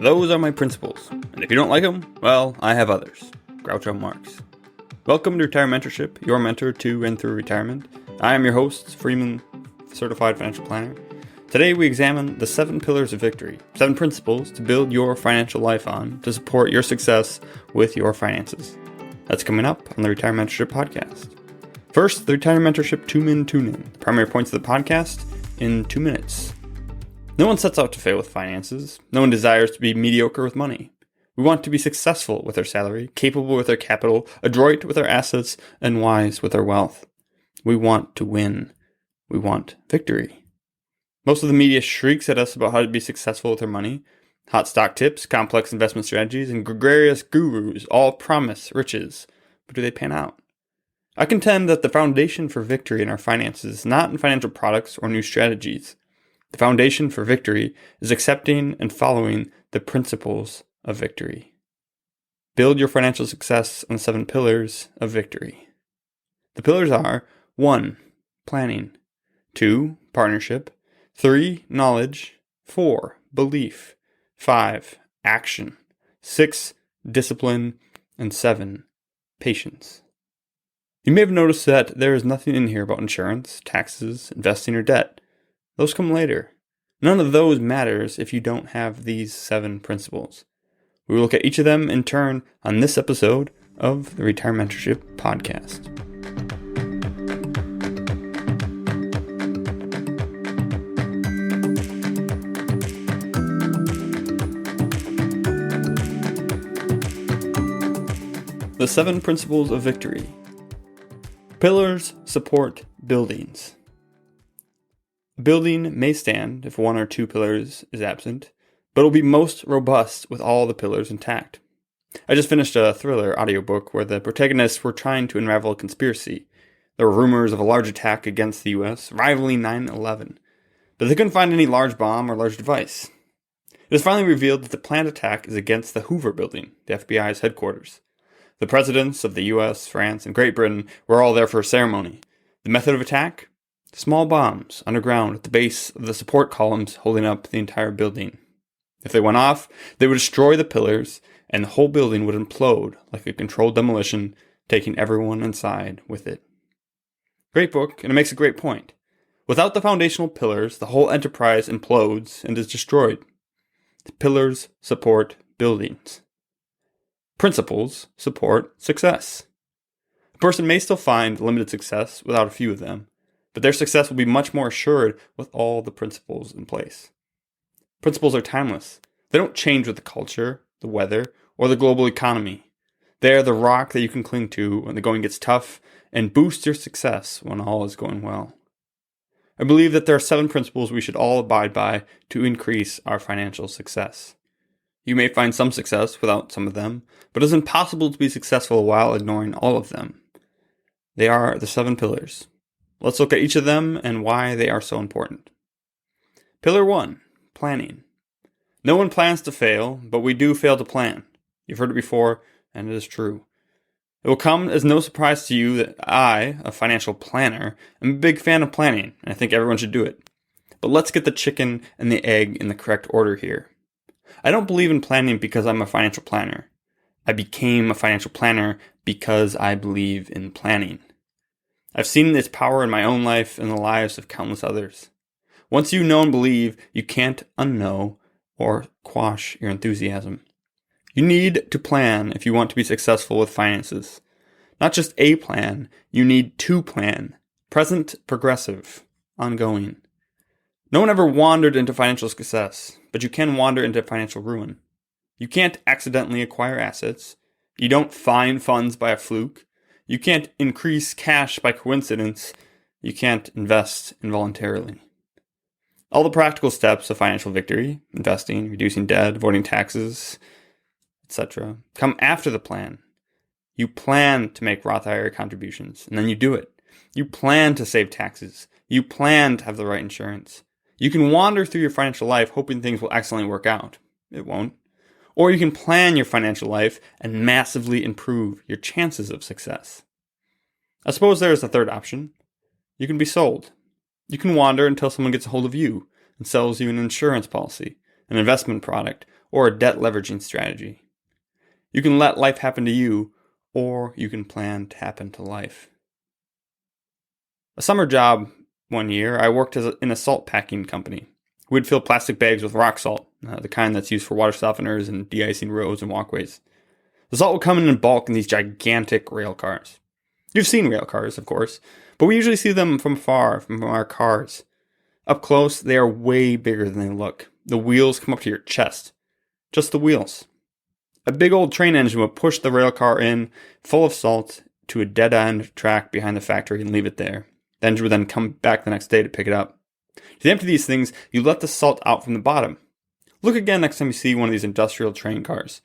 Those are my principles, and if you don't like them, well, I have others. Groucho Marx. Welcome to Retirement Mentorship, your mentor to and through retirement. I am your host, Freeman, Certified Financial Planner. Today we examine the 7 pillars of victory, 7 principles to build your financial life on to support your success with your finances. That's coming up on the Retirement Mentorship podcast. First, the Retirement Mentorship 2-Min Tune-In, the primary points of the podcast in 2 minutes. No one sets out to fail with finances. No one desires to be mediocre with money. We want to be successful with our salary, capable with our capital, adroit with our assets, and wise with our wealth. We want to win. We want victory. Most of the media shrieks at us about how to be successful with our money. Hot stock tips, complex investment strategies, and gregarious gurus all promise riches. But do they pan out? I contend that the foundation for victory in our finances is not in financial products or new strategies. The foundation for victory is accepting and following the principles of victory. Build your financial success on the 7 pillars of victory. The pillars are 1. Planning. 2. Partnership. 3. Knowledge. 4. Belief. 5. Action. 6. Discipline. And 7. Patience. You may have noticed that there is nothing in here about insurance, taxes, investing, or debt. Those come later. None of those matters if you don't have these 7 principles. We will look at each of them in turn on this episode of the Retirement Mentorship podcast. The 7 principles of victory. Pillars support buildings. A building may stand if 1 or 2 pillars is absent, but it will be most robust with all the pillars intact. I just finished a thriller audiobook where the protagonists were trying to unravel a conspiracy. There were rumors of a large attack against the U.S., rivaling 9/11, but they couldn't find any large bomb or large device. It was finally revealed that the planned attack is against the Hoover Building, the FBI's headquarters. The presidents of the U.S., France, and Great Britain were all there for a ceremony. The method of attack? Small bombs underground at the base of the support columns holding up the entire building. If they went off, they would destroy the pillars, and the whole building would implode like a controlled demolition, taking everyone inside with it. Great book, and it makes a great point. Without the foundational pillars, the whole enterprise implodes and is destroyed. The pillars support buildings. Principles support success. A person may still find limited success without a few of them, but their success will be much more assured with all the principles in place. Principles are timeless. They don't change with the culture, the weather, or the global economy. They are the rock that you can cling to when the going gets tough and boost your success when all is going well. I believe that there are 7 principles we should all abide by to increase our financial success. You may find some success without some of them, but it is impossible to be successful while ignoring all of them. They are the 7 pillars. Let's look at each of them and why they are so important. Pillar 1, planning. No one plans to fail, but we do fail to plan. You've heard it before, and it is true. It will come as no surprise to you that I, a financial planner, am a big fan of planning, and I think everyone should do it. But let's get the chicken and the egg in the correct order here. I don't believe in planning because I'm a financial planner. I became a financial planner because I believe in planning. I've seen its power in my own life and the lives of countless others. Once you know and believe, you can't unknow or quash your enthusiasm. You need to plan if you want to be successful with finances. Not just a plan, you need to plan. Present, progressive, ongoing. No one ever wandered into financial success, but you can wander into financial ruin. You can't accidentally acquire assets. You don't find funds by a fluke. You can't increase cash by coincidence. You can't invest involuntarily. All the practical steps of financial victory, investing, reducing debt, avoiding taxes, etc., come after the plan. You plan to make Roth IRA contributions, and then you do it. You plan to save taxes. You plan to have the right insurance. You can wander through your financial life hoping things will excellently work out. It won't. Or you can plan your financial life and massively improve your chances of success. I suppose there is a third option. You can be sold. You can wander until someone gets a hold of you and sells you an insurance policy, an investment product, or a debt leveraging strategy. You can let life happen to you, or you can plan to happen to life. A summer job one year, I worked in a salt packing company. We'd fill plastic bags with rock salt, the kind that's used for water softeners and de-icing roads and walkways. The salt would come in bulk in these gigantic rail cars. You've seen rail cars, of course, but we usually see them from afar, from our cars. Up close, they are way bigger than they look. The wheels come up to your chest. Just the wheels. A big old train engine would push the rail car in, full of salt, to a dead-end track behind the factory and leave it there. The engine would then come back the next day to pick it up. To empty these things, you let the salt out from the bottom. Look again next time you see one of these industrial train cars.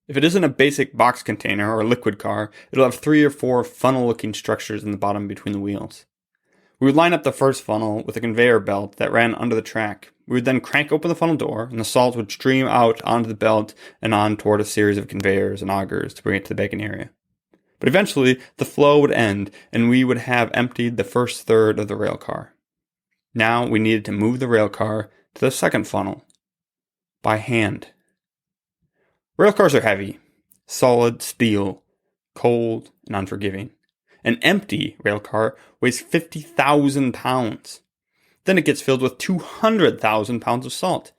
If it isn't a basic box container or a liquid car, it'll have 3 or 4 funnel-looking structures in the bottom between the wheels. We would line up the first funnel with a conveyor belt that ran under the track. We would then crank open the funnel door, and the salt would stream out onto the belt and on toward a series of conveyors and augers to bring it to the bagging area. But eventually, the flow would end, and we would have emptied the first third of the rail car. Now we needed to move the rail car to the second funnel by hand. Rail cars are heavy, solid steel, cold, and unforgiving. An empty rail car weighs 50,000 pounds. Then it gets filled with 200,000 pounds of salt.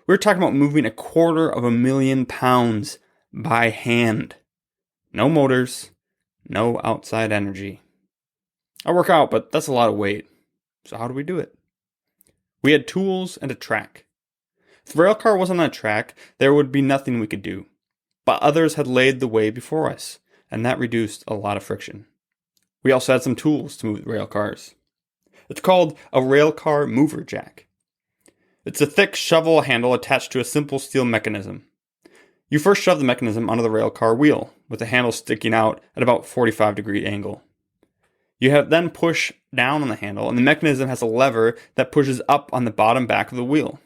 We're talking about moving 250,000 pounds by hand. No motors, no outside energy. I work out, but that's a lot of weight. So how do we do it? We had tools and a track. If the rail car wasn't on a track, there would be nothing we could do. But others had laid the way before us, and that reduced a lot of friction. We also had some tools to move the rail cars. It's called a rail car mover jack. It's a thick shovel handle attached to a simple steel mechanism. You first shove the mechanism onto the rail car wheel, with the handle sticking out at about 45-degree angle. You then push down on the handle, and the mechanism has a lever that pushes up on the bottom back of the wheel.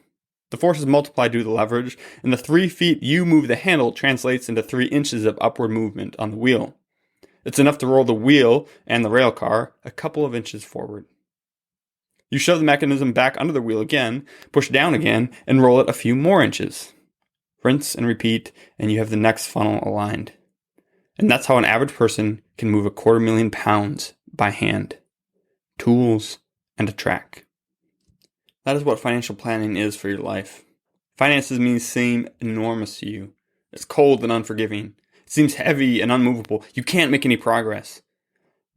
The force is multiplied due to the leverage, and the 3 feet you move the handle translates into 3 inches of upward movement on the wheel. It's enough to roll the wheel and the rail car a couple of inches forward. You shove the mechanism back under the wheel again, push down again, and roll it a few more inches. Rinse and repeat, and you have the next funnel aligned. And that's how an average person can move 250,000 pounds by hand. Tools and a track. That is what financial planning is for your life. Finances seem enormous to you. It's cold and unforgiving. It seems heavy and unmovable. You can't make any progress.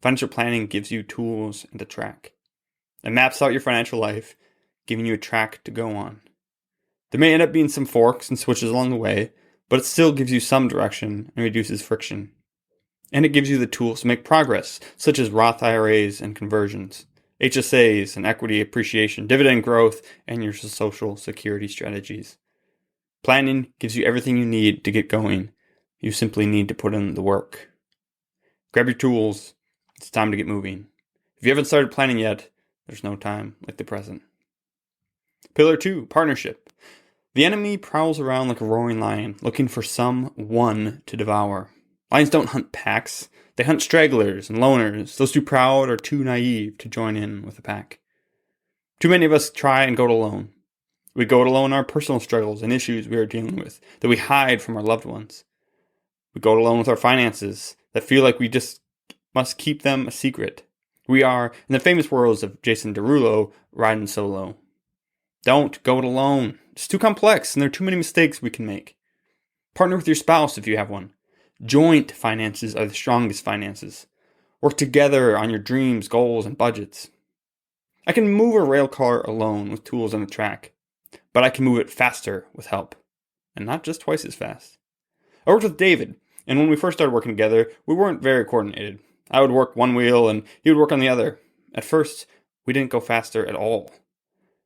Financial planning gives you tools and a track. It maps out your financial life, giving you a track to go on. There may end up being some forks and switches along the way, but it still gives you some direction and reduces friction. And it gives you the tools to make progress, such as Roth IRAs and conversions, HSAs and equity appreciation, dividend growth, and your social security strategies. Planning gives you everything you need to get going. You simply need to put in the work. Grab your tools. It's time to get moving. If you haven't started planning yet, there's no time like the present. Pillar 2, partnership. The enemy prowls around like a roaring lion, looking for someone to devour. Lions don't hunt packs. They hunt stragglers and loners, those too proud or too naive to join in with a pack. Too many of us try and go it alone. We go it alone in our personal struggles and issues we are dealing with, that we hide from our loved ones. We go it alone with our finances, that feel like we just must keep them a secret. We are, in the famous words of Jason Derulo, riding solo. Don't go it alone. It's too complex, and there are too many mistakes we can make. Partner with your spouse if you have one. Joint finances are the strongest finances. Work together on your dreams, goals, and budgets. I can move a rail car alone with tools on the track, but I can move it faster with help, and not just twice as fast. I worked with David, and when we first started working together, we weren't very coordinated. I would work one wheel, and he would work on the other. At first, we didn't go faster at all.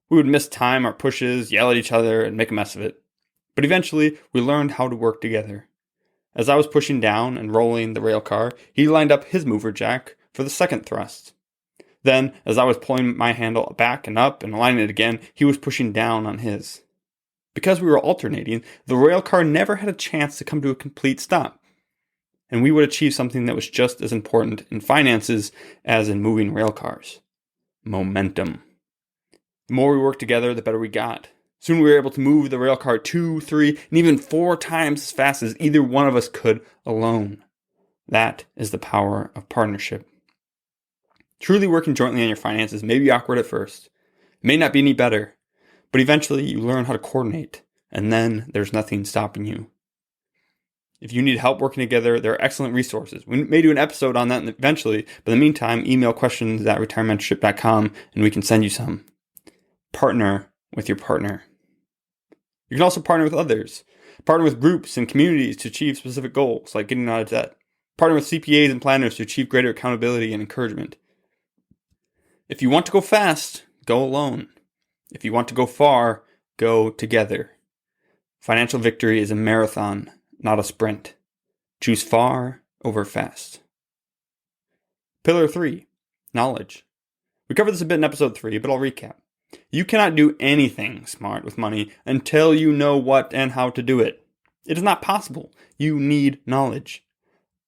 We would miss time our pushes, yell at each other, and make a mess of it. But eventually, we learned how to work together. As I was pushing down and rolling the rail car, he lined up his mover jack for the second thrust. Then, as I was pulling my handle back and up and aligning it again, he was pushing down on his. Because we were alternating, the rail car never had a chance to come to a complete stop. And we would achieve something that was just as important in finances as in moving rail cars. Momentum. The more we worked together, the better we got. Soon we were able to move the rail car 2, 3, and even 4 times as fast as either one of us could alone. That is the power of partnership. Truly working jointly on your finances may be awkward at first. It may not be any better, but eventually you learn how to coordinate, and then there's nothing stopping you. If you need help working together, there are excellent resources. We may do an episode on that eventually, but in the meantime, email questions@retirementship.com and we can send you some. Partner with your partner. You can also partner with others. Partner with groups and communities to achieve specific goals, like getting out of debt. Partner with CPAs and planners to achieve greater accountability and encouragement. If you want to go fast, go alone. If you want to go far, go together. Financial victory is a marathon, not a sprint. Choose far over fast. Pillar 3, knowledge. We covered this a bit in episode 3, but I'll recap. You cannot do anything smart with money until you know what and how to do it. It is not possible. You need knowledge.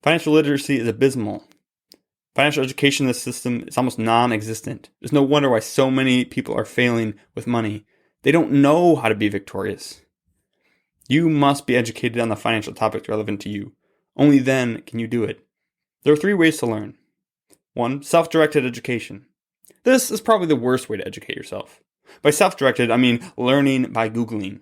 Financial literacy is abysmal. Financial education in this system is almost non-existent. There's no wonder why so many people are failing with money. They don't know how to be victorious. You must be educated on the financial topics relevant to you. Only then can you do it. There are 3 ways to learn. 1. Self-directed education. This is probably the worst way to educate yourself. By self-directed, I mean learning by Googling.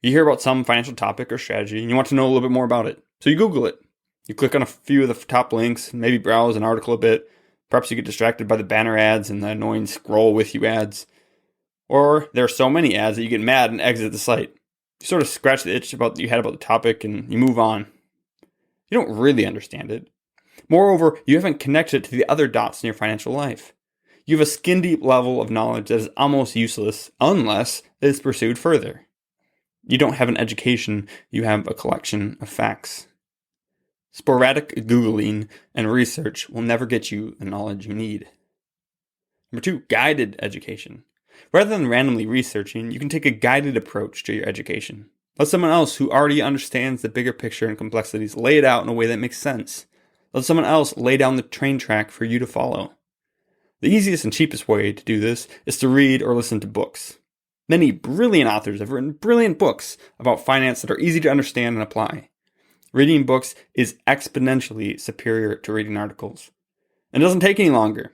You hear about some financial topic or strategy and you want to know a little bit more about it. So you Google it. You click on a few of the top links, maybe browse an article a bit. Perhaps you get distracted by the banner ads and the annoying scroll with you ads. Or there are so many ads that you get mad and exit the site. You sort of scratch the itch about you had about the topic and you move on. You don't really understand it. Moreover, you haven't connected it to the other dots in your financial life. You have a skin-deep level of knowledge that is almost useless unless it is pursued further. You don't have an education, you have a collection of facts. Sporadic Googling and research will never get you the knowledge you need. Number 2, guided education. Rather than randomly researching, you can take a guided approach to your education. Let someone else who already understands the bigger picture and complexities lay it out in a way that makes sense. Let someone else lay down the train track for you to follow. The easiest and cheapest way to do this is to read or listen to books. Many brilliant authors have written brilliant books about finance that are easy to understand and apply. Reading books is exponentially superior to reading articles. And it doesn't take any longer.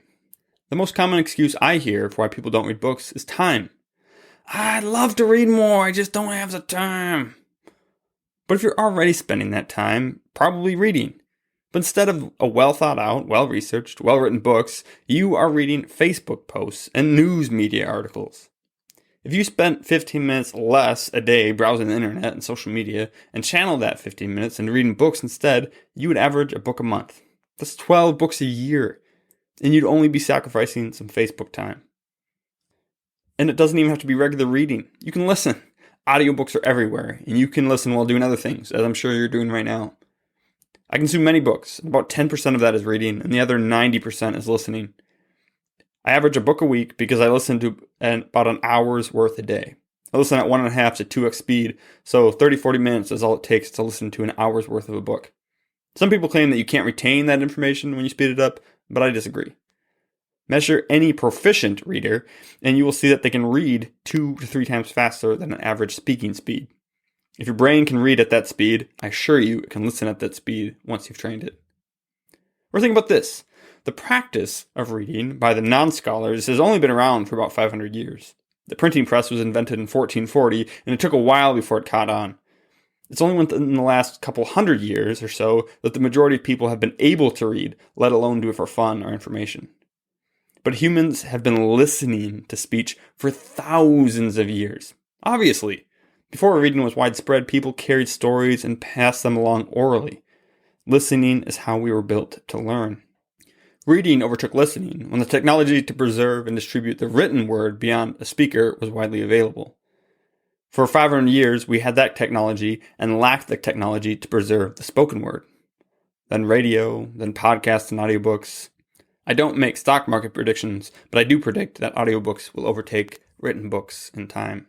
The most common excuse I hear for why people don't read books is time. I'd love to read more, I just don't have the time. But if you're already spending that time, probably reading. But instead of a well thought out, well researched, well written books, you are reading Facebook posts and news media articles. If you spent 15 minutes less a day browsing the internet and social media and channeled that 15 minutes into reading books instead, you would average a book a month. That's 12 books a year. And you'd only be sacrificing some Facebook time. And it doesn't even have to be regular reading. You can listen. Audiobooks are everywhere, and you can listen while doing other things, as I'm sure you're doing right now. I consume many books. About 10% of that is reading, and the other 90% is listening. I average a book a week because I listen to about an hour's worth a day. I listen at 1.5 to 2x speed, so 30-40 minutes is all it takes to listen to an hour's worth of a book. Some people claim that you can't retain that information when you speed it up, but I disagree. Measure any proficient reader, and you will see that they can read 2 to 3 times faster than an average speaking speed. If your brain can read at that speed, I assure you it can listen at that speed once you've trained it. Or think about this. The practice of reading by the non-scholars has only been around for about 500 years. The printing press was invented in 1440, and it took a while before it caught on. It's only within the last couple hundred years or so that the majority of people have been able to read, let alone do it for fun or information. But humans have been listening to speech for thousands of years. Obviously, before reading was widespread, people carried stories and passed them along orally. Listening is how we were built to learn. Reading overtook listening when the technology to preserve and distribute the written word beyond a speaker was widely available. For 500 years, we had that technology and lacked the technology to preserve the spoken word. Then radio, then podcasts and audiobooks. I don't make stock market predictions, but I do predict that audiobooks will overtake written books in time.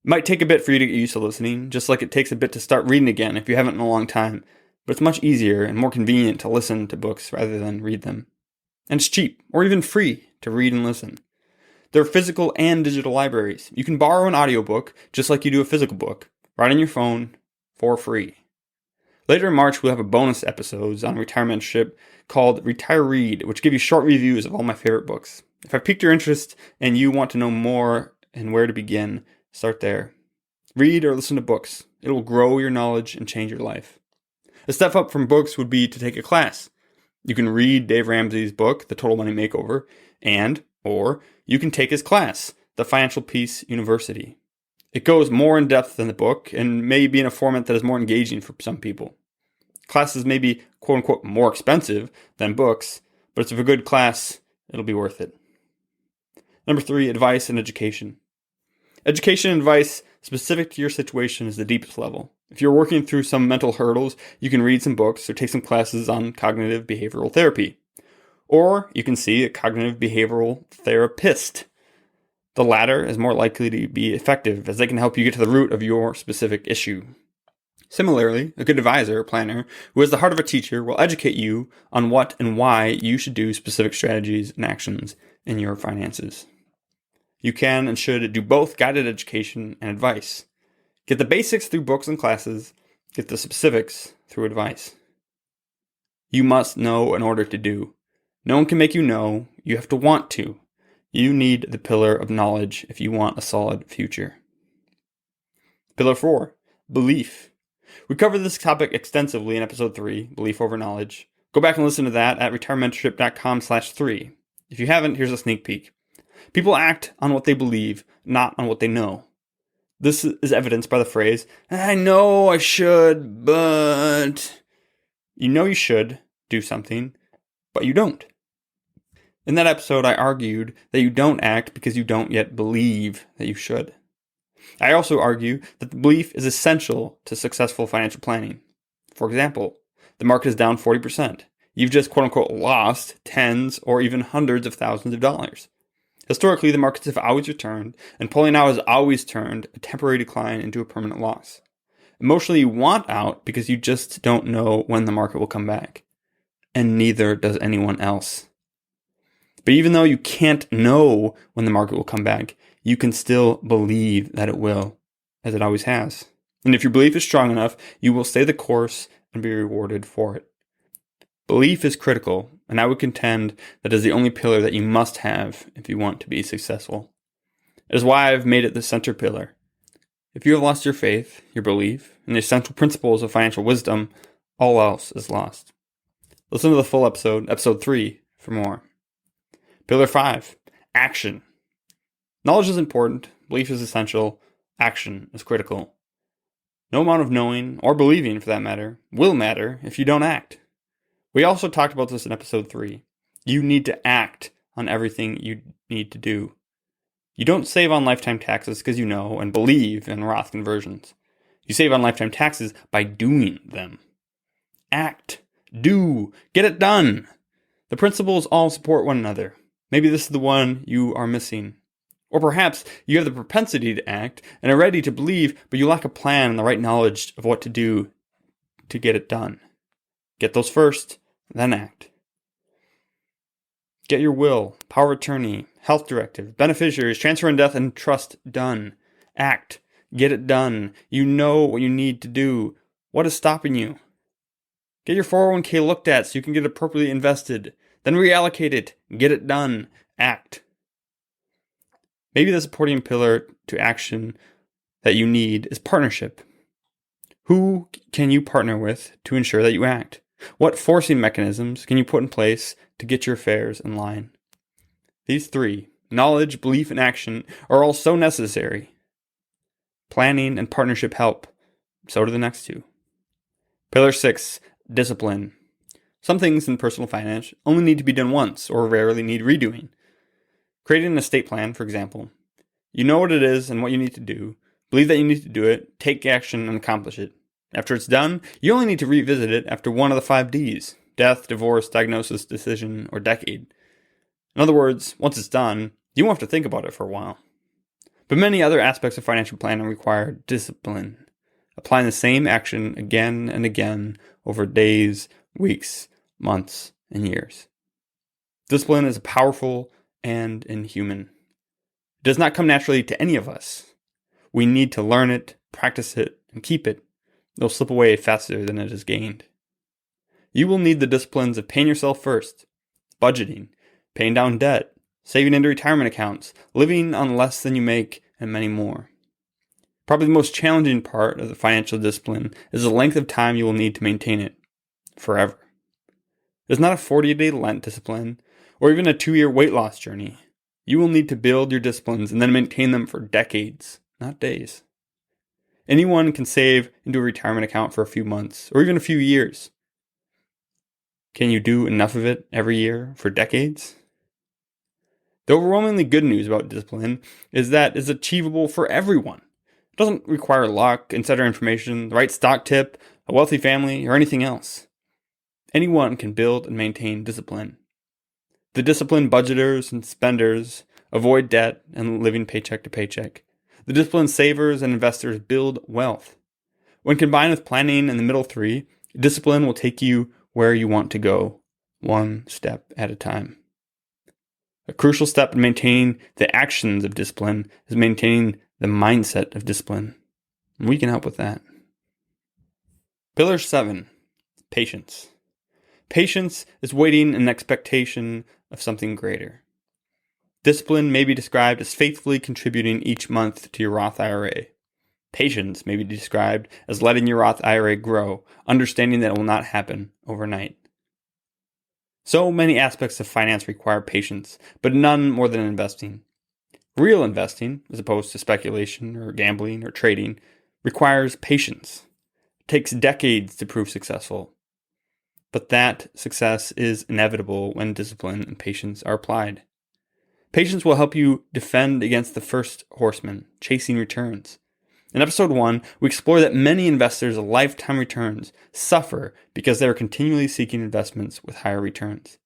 It might take a bit for you to get used to listening, just like it takes a bit to start reading again if you haven't in a long time, but it's much easier and more convenient to listen to books rather than read them. And it's cheap, or even free, to read and listen. There are physical and digital libraries. You can borrow an audiobook just like you do a physical book, right on your phone, for free. Later in March, we'll have a bonus episodes on retirement mentorship called Retire Read, which give you short reviews of all my favorite books. If I piqued your interest and you want to know more and where to begin, start there. Read or listen to books. It will grow your knowledge and change your life. A step up from books would be to take a class. You can read Dave Ramsey's book, The Total Money Makeover, or you can take his class, The Financial Peace University. It goes more in depth than the book and may be in a format that is more engaging for some people. Classes may be, quote unquote, more expensive than books, but if it's a good class, it'll be worth it. Number 3, advice and education. Education and advice specific to your situation is the deepest level. If you're working through some mental hurdles, you can read some books or take some classes on cognitive behavioral therapy. Or you can see a cognitive behavioral therapist. The latter is more likely to be effective as they can help you get to the root of your specific issue. Similarly, a good advisor or planner who has the heart of a teacher will educate you on what and why you should do specific strategies and actions in your finances. You can and should do both guided education and advice. Get the basics through books and classes, get the specifics through advice. You must know in order to do. No one can make you know, you have to want to. You need the pillar of knowledge if you want a solid future. Pillar 4, belief. We covered this topic extensively in episode 3, Belief Over Knowledge. Go back and listen to that at retirementorship.com/3. If you haven't, here's a sneak peek. People act on what they believe, not on what they know. This is evidenced by the phrase, I know I should, but... You know you should do something, but you don't. In that episode, I argued that you don't act because you don't yet believe that you should. I also argue that the belief is essential to successful financial planning. For example, the market is down 40%. You've just quote-unquote lost tens or even hundreds of thousands of dollars. Historically, the markets have always returned, and pulling out has always turned a temporary decline into a permanent loss. Emotionally, you want out because you just don't know when the market will come back. And neither does anyone else. But even though you can't know when the market will come back, you can still believe that it will, as it always has. And if your belief is strong enough, you will stay the course and be rewarded for it. Belief is critical, and I would contend that is the only pillar that you must have if you want to be successful. It is why I've made it the center pillar. If you have lost your faith, your belief, and the essential principles of financial wisdom, all else is lost. Listen to the full episode, episode 3, for more. Pillar 5, action. Knowledge is important, belief is essential, action is critical. No amount of knowing, or believing for that matter, will matter if you don't act. We also talked about this in episode 3. You need to act on everything you need to do. You don't save on lifetime taxes because you know and believe in Roth conversions. You save on lifetime taxes by doing them. Act. Do. Get it done. The principles all support one another. Maybe this is the one you are missing. Or perhaps you have the propensity to act and are ready to believe, but you lack a plan and the right knowledge of what to do to get it done. Get those first, then act. Get your will, power of attorney, health directive, beneficiaries, transfer in death, and trust done. Act. Get it done. You know what you need to do. What is stopping you? Get your 401k looked at so you can get appropriately invested. Then reallocate it. Get it done. Act. Maybe the supporting pillar to action that you need is partnership. Who can you partner with to ensure that you act? What forcing mechanisms can you put in place to get your affairs in line? These 3, knowledge, belief, and action, are all so necessary. Planning and partnership help. So do the next 2. Pillar 6, discipline. Some things in personal finance only need to be done once or rarely need redoing. Creating an estate plan, for example. You know what it is and what you need to do. Believe that you need to do it, take action, and accomplish it. After it's done, you only need to revisit it after one of the 5 Ds: death, divorce, diagnosis, decision, or decade. In other words, once it's done, you won't have to think about it for a while. But many other aspects of financial planning require discipline. Applying the same action again and again over days, weeks, months, and years. Discipline is powerful and inhuman. It does not come naturally to any of us. We need to learn it, practice it, and keep it. It'll slip away faster than it is gained. You will need the disciplines of paying yourself first, budgeting, paying down debt, saving into retirement accounts, living on less than you make, and many more. Probably the most challenging part of the financial discipline is the length of time you will need to maintain it. Forever. It's not a 40-day Lent discipline, or even a 2-year weight loss journey. You will need to build your disciplines and then maintain them for decades, not days. Anyone can save into a retirement account for a few months, or even a few years. Can you do enough of it every year for decades? The overwhelmingly good news about discipline is that it's achievable for everyone. It doesn't require luck, insider information, the right stock tip, a wealthy family, or anything else. Anyone can build and maintain discipline. The disciplined budgeters and spenders avoid debt and living paycheck to paycheck. The disciplined savers and investors build wealth. When combined with planning and the middle three, discipline will take you where you want to go, one step at a time. A crucial step in maintaining the actions of discipline is maintaining the mindset of discipline. And we can help with that. Pillar 7, patience. Patience is waiting in expectation of something greater. Discipline may be described as faithfully contributing each month to your Roth IRA. Patience may be described as letting your Roth IRA grow, understanding that it will not happen overnight. So many aspects of finance require patience, but none more than investing. Real investing, as opposed to speculation or gambling or trading, requires patience. It takes decades to prove successful. But that success is inevitable when discipline and patience are applied. Patience will help you defend against the first horseman, chasing returns. In episode 1, we explore that many investors' lifetime returns suffer because they are continually seeking investments with higher returns.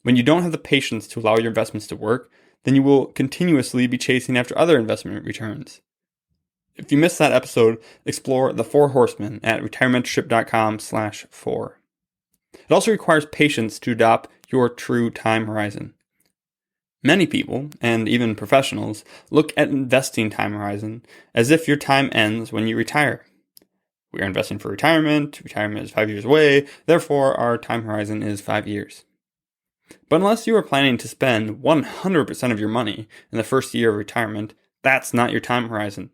When you don't have the patience to allow your investments to work, then you will continuously be chasing after other investment returns. If you missed that episode, explore the 4 horsemen at retirementorship.com/4. It also requires patience to adopt your true time horizon. Many people, and even professionals, look at investing time horizon as if your time ends when you retire. We are investing for retirement. Retirement is 5 years away. Therefore, our time horizon is 5 years. But unless you are planning to spend 100% of your money in the first year of retirement, that's not your time horizon.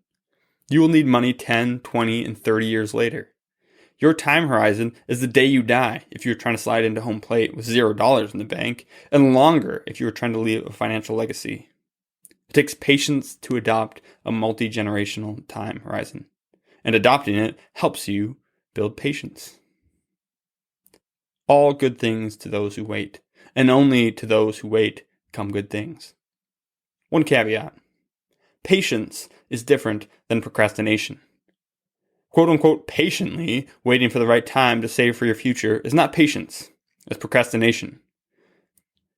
You will need money 10, 20, and 30 years later. Your time horizon is the day you die if you're trying to slide into home plate with $0 in the bank, and longer if you're trying to leave a financial legacy. It takes patience to adopt a multi-generational time horizon, and adopting it helps you build patience. All good things to those who wait, and only to those who wait come good things. One caveat: patience is different than procrastination. Quote-unquote patiently waiting for the right time to save for your future is not patience, it's procrastination.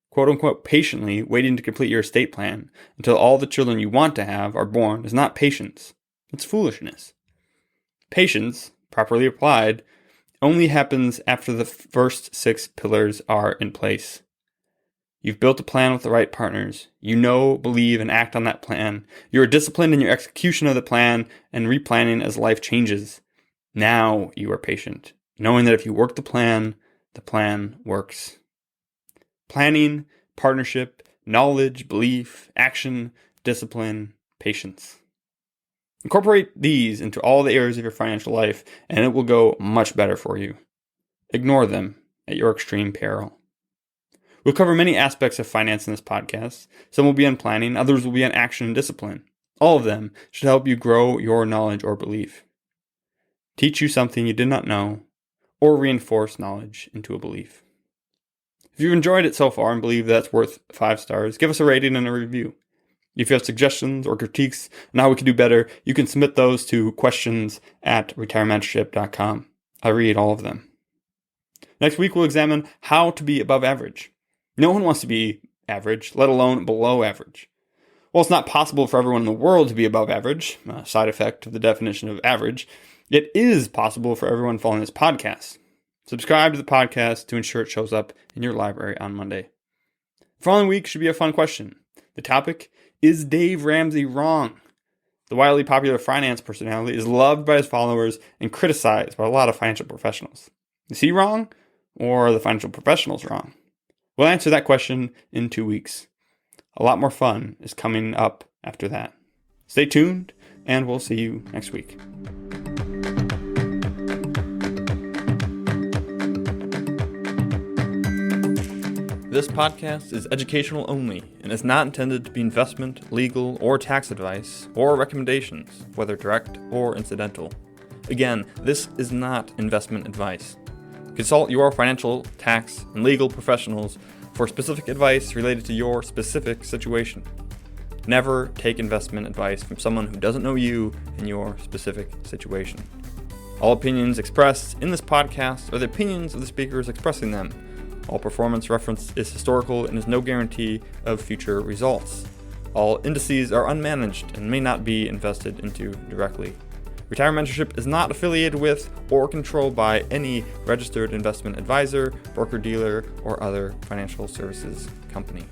Quote-unquote patiently waiting to complete your estate plan until all the children you want to have are born is not patience, it's foolishness. Patience, properly applied, only happens after the first 6 pillars are in place. You've built a plan with the right partners. You know, believe, and act on that plan. You are disciplined in your execution of the plan and replanning as life changes. Now you are patient, knowing that if you work the plan works. Planning, partnership, knowledge, belief, action, discipline, patience. Incorporate these into all the areas of your financial life, and it will go much better for you. Ignore them at your extreme peril. We'll cover many aspects of finance in this podcast. Some will be on planning, others will be on action and discipline. All of them should help you grow your knowledge or belief, teach you something you did not know, or reinforce knowledge into a belief. If you've enjoyed it so far and believe that's worth 5 stars, give us a rating and a review. If you have suggestions or critiques on how we can do better, you can submit those to questions@retirementorship.com. I read all of them. Next week, we'll examine how to be above average. No one wants to be average, let alone below average. While it's not possible for everyone in the world to be above average, a side effect of the definition of average, it is possible for everyone following this podcast. Subscribe to the podcast to ensure it shows up in your library on Monday. The following week should be a fun question. The topic Is Dave Ramsey wrong? The wildly popular finance personality is loved by his followers and criticized by a lot of financial professionals. Is he wrong, or are the financial professionals wrong? We'll answer that question in 2 weeks. A lot more fun is coming up after that. Stay tuned, and we'll see you next week. This podcast is educational only and is not intended to be investment, legal, or tax advice, or recommendations, whether direct or incidental. Again, this is not investment advice. Consult your financial, tax, and legal professionals for specific advice related to your specific situation. Never take investment advice from someone who doesn't know you and your specific situation. All opinions expressed in this podcast are the opinions of the speakers expressing them. All performance reference is historical and is no guarantee of future results. All indices are unmanaged and may not be invested into directly. Retirement Mentorship is not affiliated with or controlled by any registered investment advisor, broker-dealer, or other financial services company.